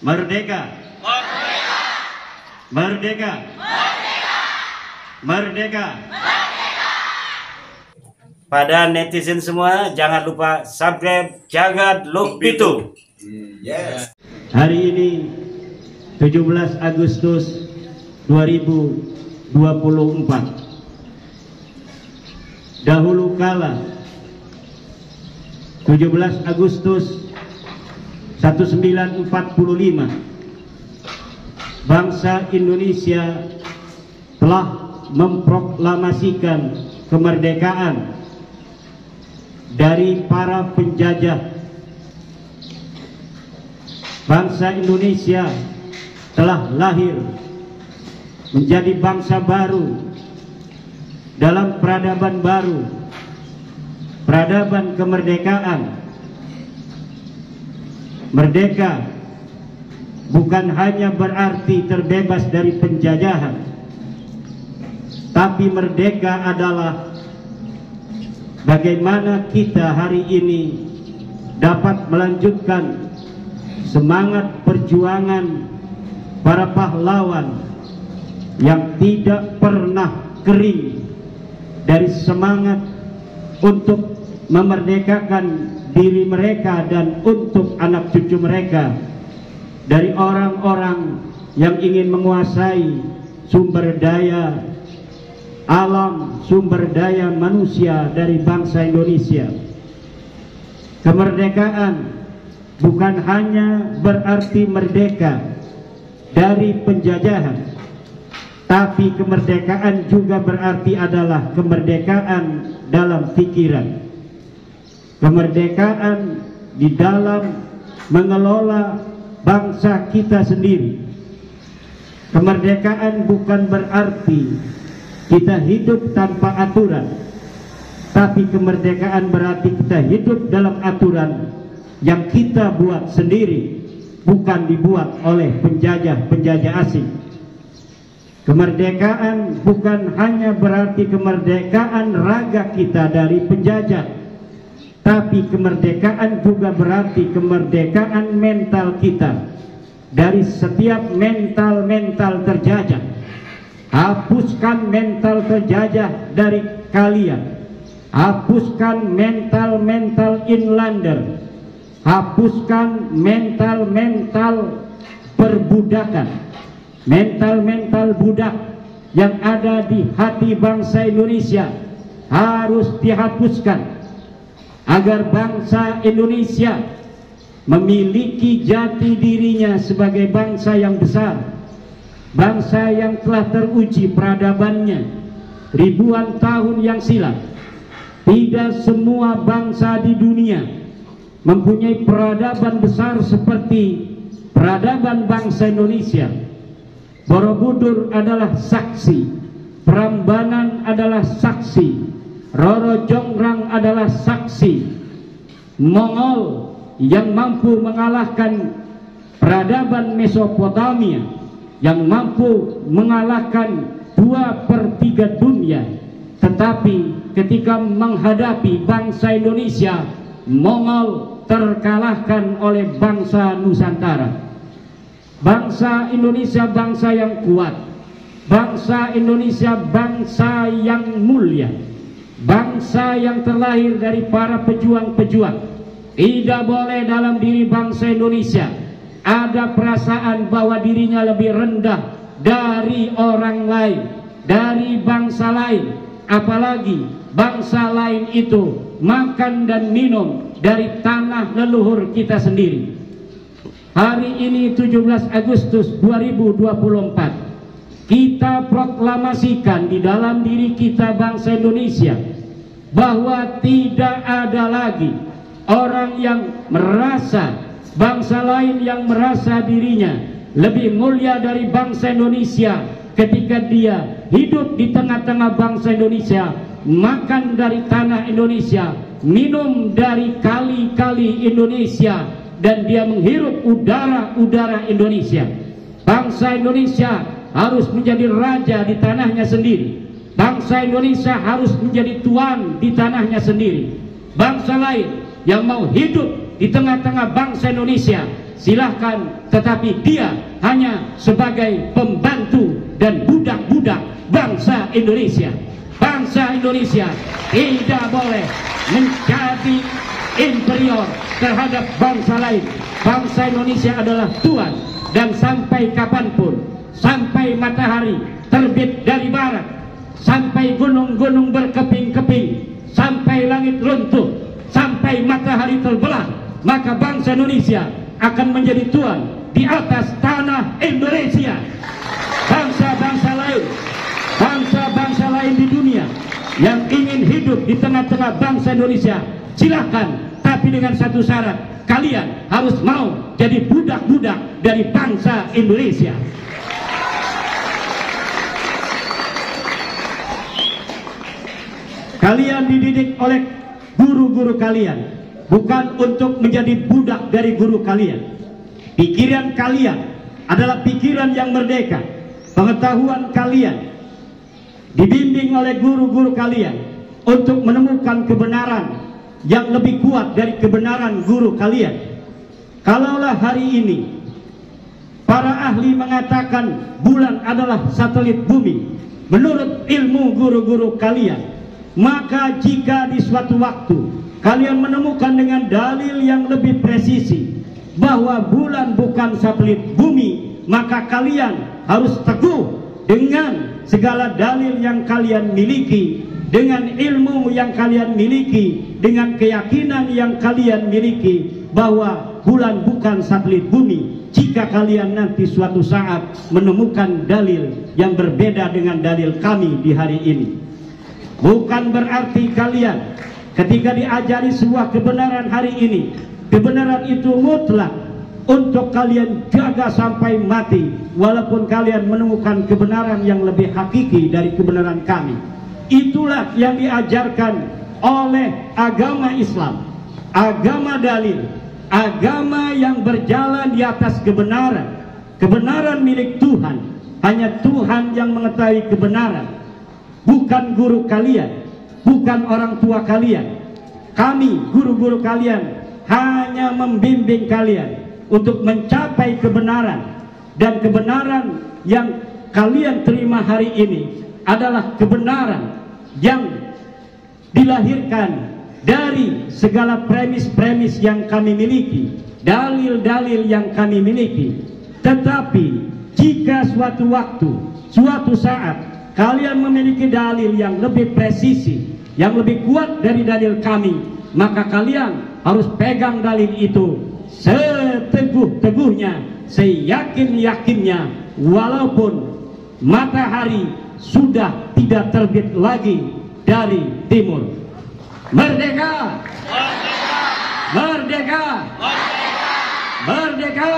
Merdeka! Merdeka! Merdeka! Merdeka! Merdeka! Pada netizen semua, jangan lupa subscribe Jagat Look Pitu. Yes. Hari ini 17 Agustus 2024. Dahulu kala 17 Agustus 1945, bangsa Indonesia telah memproklamasikan kemerdekaan dari para penjajah. Bangsa Indonesia telah lahir menjadi bangsa baru dalam peradaban baru, peradaban kemerdekaan. Merdeka bukan hanya berarti terbebas dari penjajahan, tapi merdeka adalah bagaimana kita hari ini dapat melanjutkan semangat perjuangan para pahlawan yang tidak pernah kering dari semangat untuk memerdekakan diri mereka dan untuk anak cucu mereka dari orang-orang yang ingin menguasai sumber daya alam, sumber daya manusia dari bangsa Indonesia. Kemerdekaan bukan hanya berarti merdeka dari penjajahan, tapi kemerdekaan juga berarti adalah kemerdekaan dalam pikiran, kemerdekaan di dalam mengelola bangsa kita sendiri. Kemerdekaan bukan berarti kita hidup tanpa aturan, tapi kemerdekaan berarti kita hidup dalam aturan yang kita buat sendiri, bukan dibuat oleh penjajah-penjajah asing. Kemerdekaan bukan hanya berarti kemerdekaan raga kita dari penjajah, tapi kemerdekaan juga berarti kemerdekaan mental kita dari setiap mental-mental terjajah. Hapuskan mental terjajah dari kalian, hapuskan mental-mental inlander, hapuskan mental-mental perbudakan, mental-mental budak yang ada di hati bangsa Indonesia harus dihapuskan agar bangsa Indonesia memiliki jati dirinya sebagai bangsa yang besar, bangsa yang telah teruji peradabannya ribuan tahun yang silam. Tidak semua bangsa di dunia mempunyai peradaban besar seperti peradaban bangsa Indonesia. Borobudur adalah saksi, Prambanan adalah saksi, Roro Jonggrang adalah saksi. Mongol yang mampu mengalahkan peradaban Mesopotamia, yang mampu mengalahkan 2/3 dunia, tetapi ketika menghadapi bangsa Indonesia, Mongol terkalahkan oleh bangsa Nusantara. Bangsa Indonesia bangsa yang kuat, bangsa Indonesia bangsa yang mulia, bangsa yang terlahir dari para pejuang-pejuang. Tidak boleh dalam diri bangsa Indonesia ada perasaan bahwa dirinya lebih rendah dari orang lain, dari bangsa lain, apalagi bangsa lain itu makan dan minum dari tanah leluhur kita sendiri. Hari ini 17 Agustus 2024, kita proklamasikan di dalam diri kita bangsa Indonesia bahwa tidak ada lagi orang yang merasa, bangsa lain yang merasa dirinya lebih mulia dari bangsa Indonesia ketika dia hidup di tengah-tengah bangsa Indonesia, makan dari tanah Indonesia, minum dari kali-kali Indonesia, dan dia menghirup udara-udara Indonesia. Bangsa Indonesia harus menjadi raja di tanahnya sendiri. Bangsa Indonesia harus menjadi tuan di tanahnya sendiri. Bangsa lain yang mau hidup di tengah-tengah bangsa Indonesia, silahkan, tetapi dia hanya sebagai pembantu dan budak-budak bangsa Indonesia. Bangsa Indonesia tidak boleh menjadi inferior terhadap bangsa lain. Bangsa Indonesia adalah Tuhan, dan sampai kapanpun, sampai matahari terbit dari barat, sampai gunung-gunung berkeping-keping, sampai langit runtuh, sampai matahari terbelah, maka bangsa Indonesia akan menjadi tuan di atas tanah Indonesia. Bangsa-bangsa lain di dunia yang ingin hidup di tengah-tengah bangsa Indonesia, silahkan, tapi dengan satu syarat: kalian harus mau jadi budak-budak dari bangsa Indonesia. Kalian dididik oleh guru-guru kalian, bukan untuk menjadi budak dari guru kalian. Pikiran kalian adalah pikiran yang merdeka. Pengetahuan kalian dibimbing oleh guru-guru kalian untuk menemukan kebenaran yang lebih kuat dari kebenaran guru kalian. Kalaulah hari ini para ahli mengatakan bulan adalah satelit bumi menurut ilmu guru-guru kalian, maka jika di suatu waktu kalian menemukan dengan dalil yang lebih presisi bahwa bulan bukan satelit bumi, maka kalian harus teguh dengan segala dalil yang kalian miliki, dengan ilmu yang kalian miliki, dengan keyakinan yang kalian miliki bahwa bulan bukan satelit bumi. Jika kalian nanti suatu saat menemukan dalil yang berbeda dengan dalil kami di hari ini, bukan berarti kalian ketika diajari sebuah kebenaran hari ini, kebenaran itu mutlak untuk kalian jaga sampai mati, walaupun kalian menemukan kebenaran yang lebih hakiki dari kebenaran kami. Itulah yang diajarkan oleh agama Islam, agama dalil, agama yang berjalan di atas kebenaran. Kebenaran milik Tuhan, hanya Tuhan yang mengetahui kebenaran, bukan guru kalian, bukan orang tua kalian. Kami, guru-guru kalian, hanya membimbing kalian untuk mencapai kebenaran. Dan kebenaran yang kalian terima hari ini adalah kebenaran yang dilahirkan dari segala premis-premis yang kami miliki, dalil-dalil yang kami miliki. Tetapi jika suatu waktu, suatu saat kalian memiliki dalil yang lebih presisi, yang lebih kuat dari dalil kami, maka kalian harus pegang dalil itu seteguh-teguhnya, seyakin-yakinnya, walaupun matahari sudah tidak terbit lagi dari timur. Merdeka! Merdeka! Merdeka!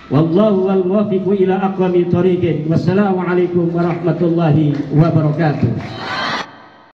Wallahu wal muwaffiqu ila aqwamit thoriqin. Wassalamualaikum warahmatullahi wabarakatuh.